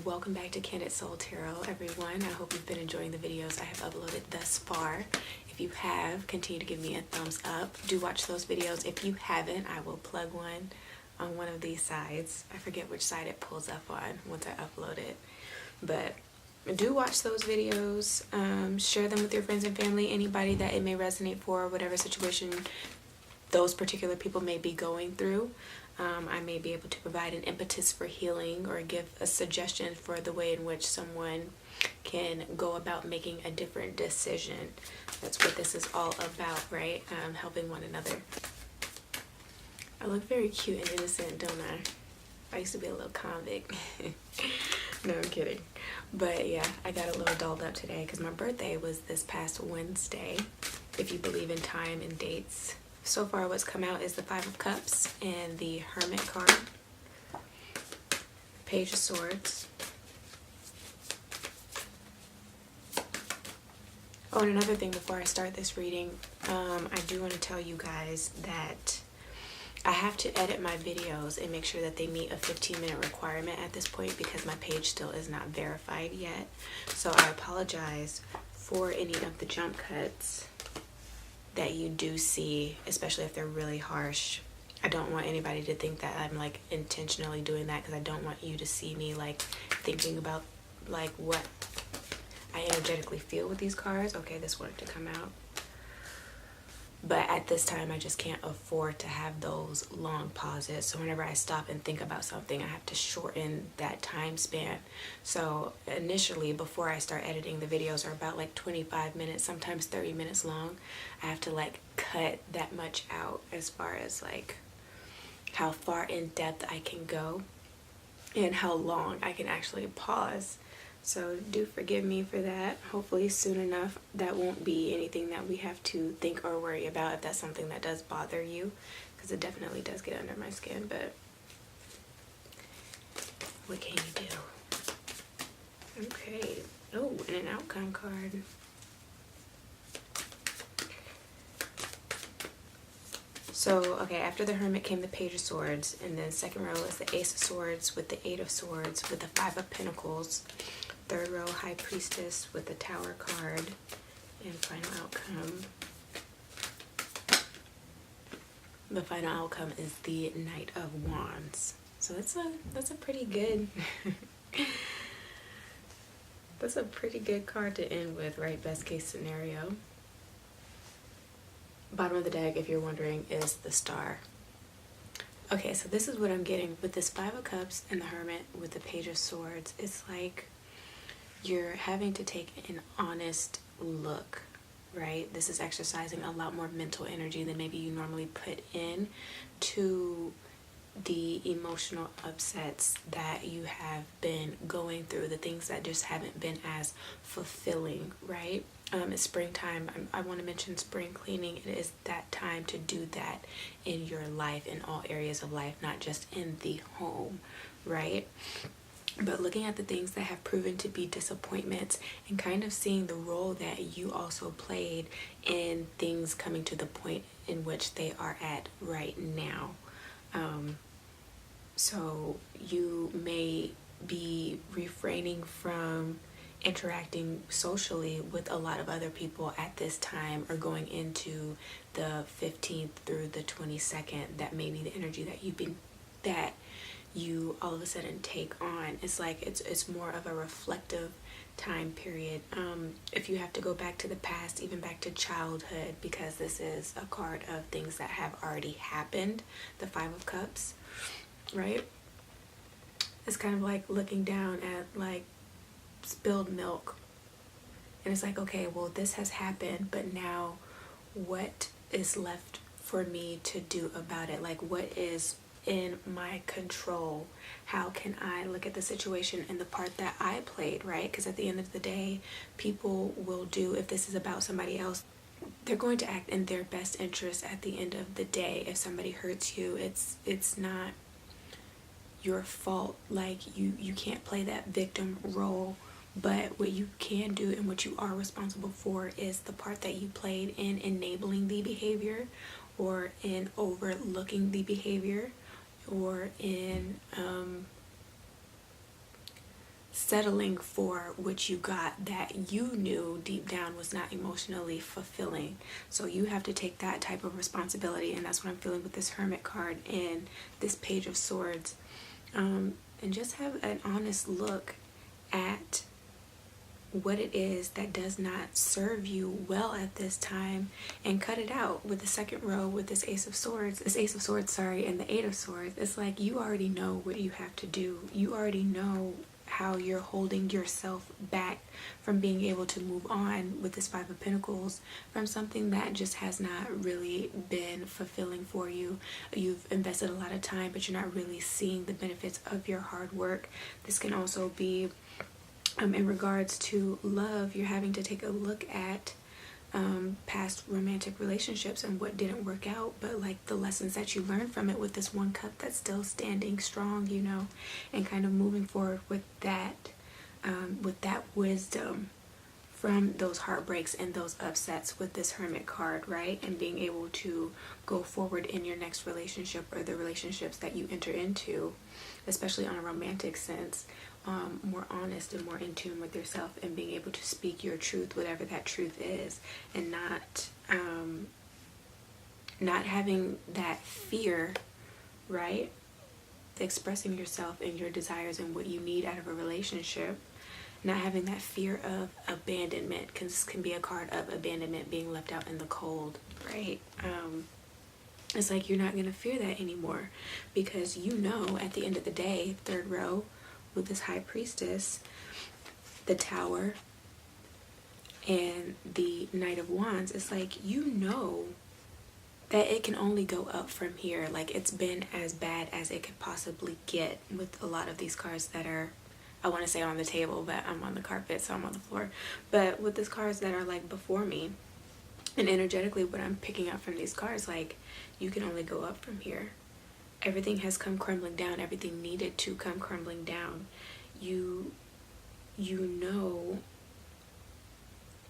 Welcome back to Candid Soul Tarot, everyone. I hope you've been enjoying the videos I have uploaded thus far. If you have, continue to give me a thumbs up. Do watch those videos. If you haven't, I will plug one on one of these sides. I forget which side it pulls up on once I upload it. But do watch those videos. Share them with your friends and family, anybody that it may resonate for, whatever situation those particular people may be going through. I may be able to provide an impetus for healing or give a suggestion for the way in which someone can go about making a different decision. That's what this is all about, right? Helping one another. I look very cute and innocent, don't I? I used to be a little convict. No, I'm kidding. But yeah, I got a little dolled up today because my birthday was this past Wednesday, if you believe in time and dates. So far what's come out is the Five of Cups and the Hermit card, Page of Swords. Oh, and another thing before I start this reading, I do want to tell you guys that I have to edit my videos and make sure that they meet a 15-minute requirement at this point because my page still is not verified yet. So I apologize for any of the jump cuts that you do see, especially if they're really harsh. I don't want anybody to think that I'm like intentionally doing that because I don't want you to see me like thinking about like what I energetically feel with these cards. Okay, this wanted to come out. But at this time, I just can't afford to have those long pauses. So whenever I stop and think about something, I have to shorten that time span. So initially, before I start editing, the videos are about like 25 minutes, sometimes 30 minutes long. I have to like cut that much out as far as like how far in depth I can go and how long I can actually pause. So do forgive me for that. Hopefully soon enough that won't be anything that we have to think or worry about if that's something that does bother you, because it definitely does get under my skin. But what can you do? Okay. Oh, and an outcome card. So, okay, after the Hermit came the Page of Swords, and then second row is the Ace of Swords with the Eight of Swords with the Five of Pentacles. Third row, High Priestess with the Tower card, and final outcome. The final outcome is the Knight of Wands. So that's a pretty good that's a pretty good card to end with, right? Best case scenario. Bottom of the deck, if you're wondering, is the Star. Okay, so this is what I'm getting with this Five of Cups and the Hermit with the Page of Swords. It's like you're having to take an honest look, right? This is exercising a lot more mental energy than maybe you normally put in to the emotional upsets that you have been going through, the things that just haven't been as fulfilling, right? It's springtime. I want to mention spring cleaning. It is that time to do that in your life, in all areas of life, not just in the home, right? But looking at the things that have proven to be disappointments and kind of seeing the role that you also played in things coming to the point in which they are at right now. So you may be refraining from interacting socially with a lot of other people at this time, or going into the 15th through the 22nd. That may be the energy that you all of a sudden take on. It's like it's more of a reflective time period. If you have to go back to the past, even back to childhood, because this is a card of things that have already happened, the Five of Cups, right? It's kind of like looking down at like spilled milk, and it's like, okay, well, this has happened, but now what is left for me to do about it? Like, what is in my control? How can I look at the situation and the part that I played, right? Because at the end of the day, people will do, if this is about somebody else, they're going to act in their best interest at the end of the day. If somebody hurts you, it's not your fault. Like, you can't play that victim role. But what you can do and what you are responsible for is the part that you played in enabling the behavior, or in overlooking the behavior, or in settling for what you got that you knew deep down was not emotionally fulfilling. So you have to take that type of responsibility, and that's what I'm feeling with this Hermit card and this Page of Swords. And just have an honest look at what it is that does not serve you well at this time, and cut it out. With the second row, with this Ace of Swords, and the Eight of Swords, it's like you already know what you have to do. You already know how you're holding yourself back from being able to move on with this Five of Pentacles from something that just has not really been fulfilling for you. You've invested a lot of time, but you're not really seeing the benefits of your hard work. This can also be in regards to love. You're having to take a look at past romantic relationships and what didn't work out, but like the lessons that you learned from it, with this One Cup that's still standing strong, you know, and kind of moving forward with that wisdom from those heartbreaks and those upsets with this Hermit card, right? And being able to go forward in your next relationship, or the relationships that you enter into, especially on a romantic sense, more honest and more in tune with yourself, and being able to speak your truth, whatever that truth is, and not having that fear, right? Expressing yourself and your desires and what you need out of a relationship. Not having that fear of abandonment, because this can be a card of abandonment, being left out in the cold, right? It's like you're not going to fear that anymore, because you know at the end of the day, third row with this High Priestess, the Tower, and the Knight of Wands, it's like you know that it can only go up from here. Like, it's been as bad as it could possibly get with a lot of these cards that are, I want to say on the table, but I'm on the carpet, so I'm on the floor. But with these cards that are like before me, and energetically what I'm picking up from these cards, like, you can only go up from here. Everything has come crumbling down. Everything needed to come crumbling down. You know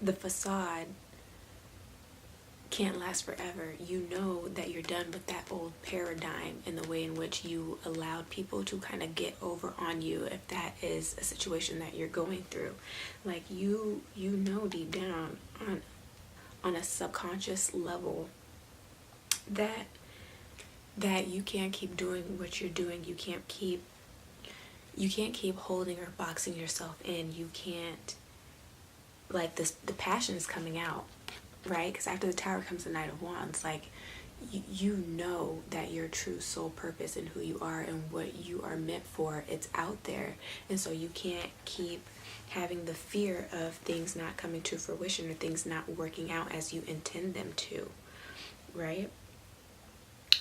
the facade can't last forever. You know that you're done with that old paradigm and the way in which you allowed people to kind of get over on you, if that is a situation that you're going through. Like, you know deep down on a subconscious level that you can't keep doing what you're doing. You can't keep holding or boxing yourself in. You can't, like, the passion is coming out, right? Because after the Tower comes the Knight of Wands. Like, you know that your true soul purpose and who you are and what you are meant for, it's out there. And so you can't keep having the fear of things not coming to fruition, or things not working out as you intend them to, right?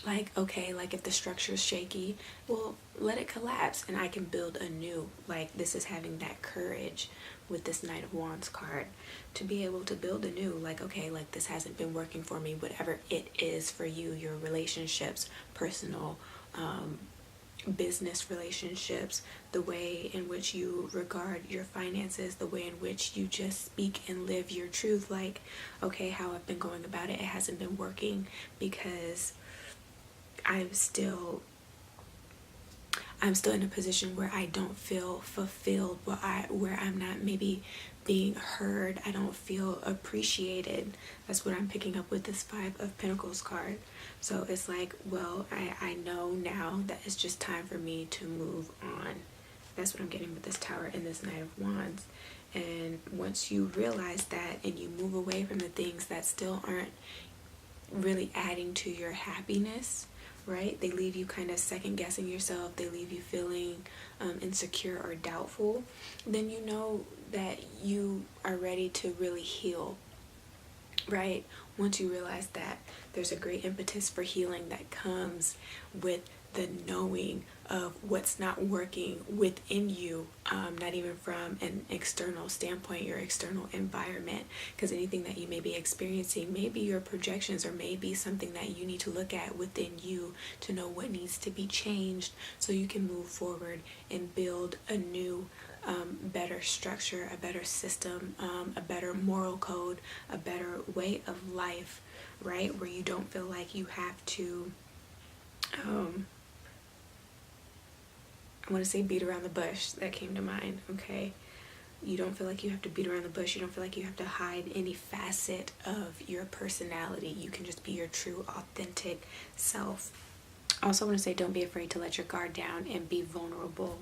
Like, okay, like if the structure is shaky, well, let it collapse and I can build anew. Like, this is having that courage with this Knight of Wands card to be able to build anew. Like, okay, like this hasn't been working for me, whatever it is for you, your relationships, personal, business relationships, the way in which you regard your finances, the way in which you just speak and live your truth. Like, okay, how I've been going about it hasn't been working because I'm still in a position where I don't feel fulfilled, where I'm not maybe being heard. I don't feel appreciated. That's what I'm picking up with this Five of Pentacles card. So it's like, well, I know now that it's just time for me to move on. That's what I'm getting with this Tower and this Knight of Wands. And once you realize that and you move away from the things that still aren't really adding to your happiness, right? They leave you kind of second guessing yourself. They leave you feeling insecure or doubtful. Then you know that you are ready to really heal, right? Once you realize that, there's a great impetus for healing that comes with the knowing of what's not working within you, not even from an external standpoint, your external environment, because anything that you may be experiencing may be your projections, or may be something that you need to look at within you to know what needs to be changed so you can move forward and build a new, better structure, a better system, a better moral code, a better way of life, right? Where you don't feel like you have to I want to say beat around the bush. That came to mind, okay? You don't feel like you have to beat around the bush. You don't feel like you have to hide any facet of your personality. You can just be your true, authentic self. I also want to say don't be afraid to let your guard down and be vulnerable,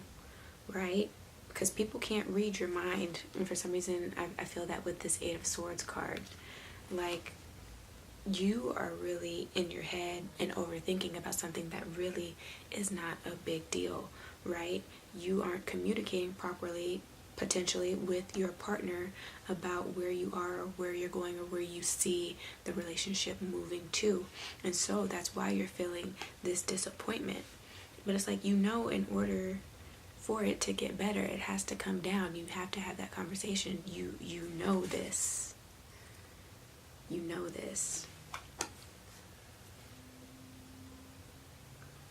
right? Because people can't read your mind. And for some reason, I feel that with this Eight of Swords card. Like, you are really in your head and overthinking about something that really is not a big deal, right? You aren't communicating properly, potentially, with your partner about where you are or where you're going or where you see the relationship moving to. And so that's why you're feeling this disappointment. But it's like, in order for it to get better, it has to come down. You have to have that conversation. You know this. You know this.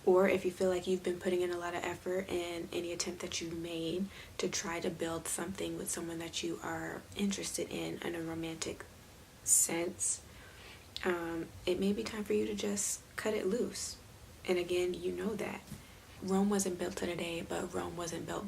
Or if you feel like you've been putting in a lot of effort in any attempt that you made to try to build something with someone that you are interested in a romantic sense, it may be time for you to just cut it loose. And again, you know that. Rome wasn't built in a day, but Rome wasn't built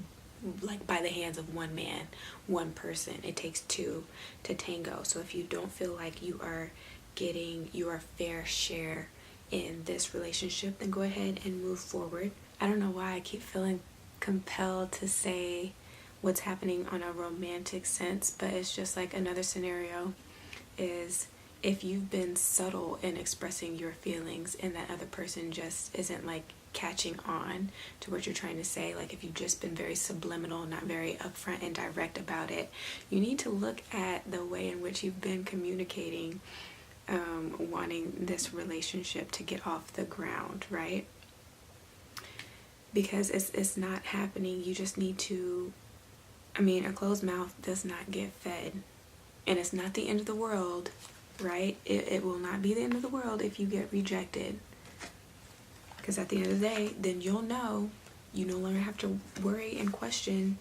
like by the hands of one man, one person. It takes two to tango. So if you don't feel like you are getting your fair share in this relationship, then go ahead and move forward. I don't know why I keep feeling compelled to say what's happening on a romantic sense, but it's just like another scenario is if you've been subtle in expressing your feelings and that other person just isn't like catching on to what you're trying to say, like if you've just been very subliminal, not very upfront and direct about it, you need to look at the way in which you've been communicating, wanting this relationship to get off the ground, right? Because it's not happening. You just need to, a closed mouth does not get fed. And it's not the end of the world, right? It will not be the end of the world if you get rejected. Because at the end of the day, then you'll know. You no longer have to worry and question.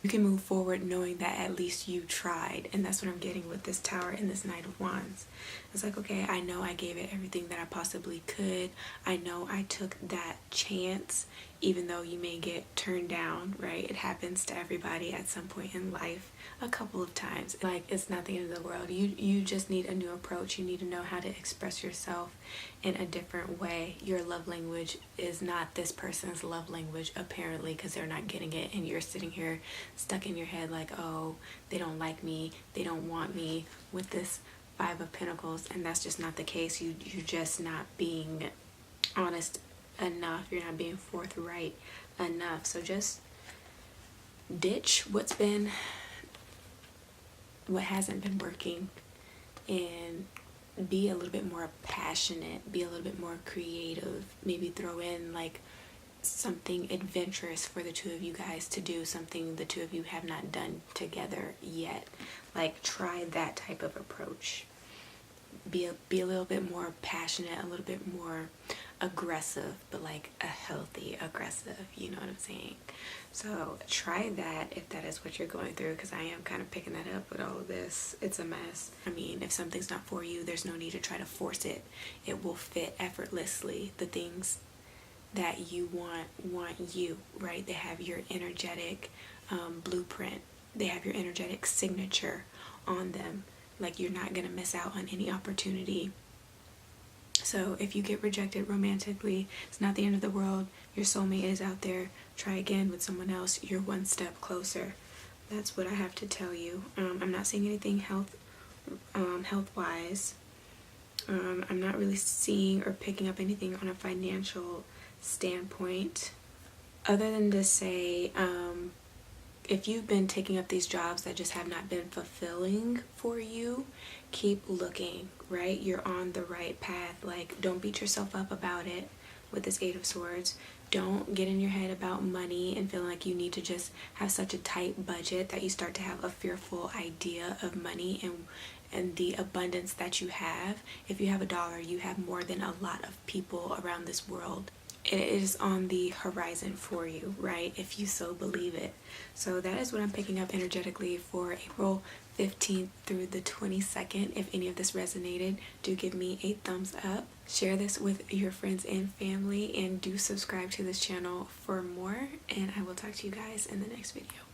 You can move forward knowing that at least you tried. And that's what I'm getting with this Tower and this Knight of Wands. It's like, okay, I know I gave it everything that I possibly could. I know I took that chance, even though you may get turned down, right? It happens to everybody at some point in life, a couple of times. Like, it's not the end of the world. You just need a new approach. You need to know how to express yourself in a different way. Your love language is not this person's love language, apparently, because they're not getting it, and you're sitting here stuck in your head like, oh, they don't like me, they don't want me, with this Five of Pentacles. And that's just not the case. You're just not being honest enough. You're not being forthright enough. So just ditch what hasn't been working and be a little bit more passionate, be a little bit more creative. Maybe throw in like something adventurous for the two of you guys to do, something the two of you have not done together yet. Like, try that type of approach. Be a little bit more passionate, a little bit more aggressive, but like a healthy aggressive, you know what I'm saying? So try that if that is what you're going through, because I am kind of picking that up with all of this. It's a mess. If something's not for you, there's no need to try to force it. It will fit effortlessly. The things that you want you, right? They have your energetic blueprint. They have your energetic signature on them. Like, you're not going to miss out on any opportunity. So if you get rejected romantically, it's not the end of the world. Your soulmate is out there. Try again with someone else. You're one step closer. That's what I have to tell you. I'm not seeing anything health-wise. I'm not really seeing or picking up anything on a financial standpoint, other than to say, if you've been taking up these jobs that just have not been fulfilling for you, keep looking, right? You're on the right path. Like, don't beat yourself up about it with this Eight of Swords. Don't get in your head about money and feel like you need to just have such a tight budget that you start to have a fearful idea of money and the abundance that you have. If you have $1, you have more than a lot of people around this world. it is on the horizon for you, right? If you so believe it. So that is what I'm picking up energetically for April 15th through the 22nd. If any of this resonated, do give me a thumbs up. Share this with your friends and family, and do subscribe to this channel for more. And I will talk to you guys in the next video.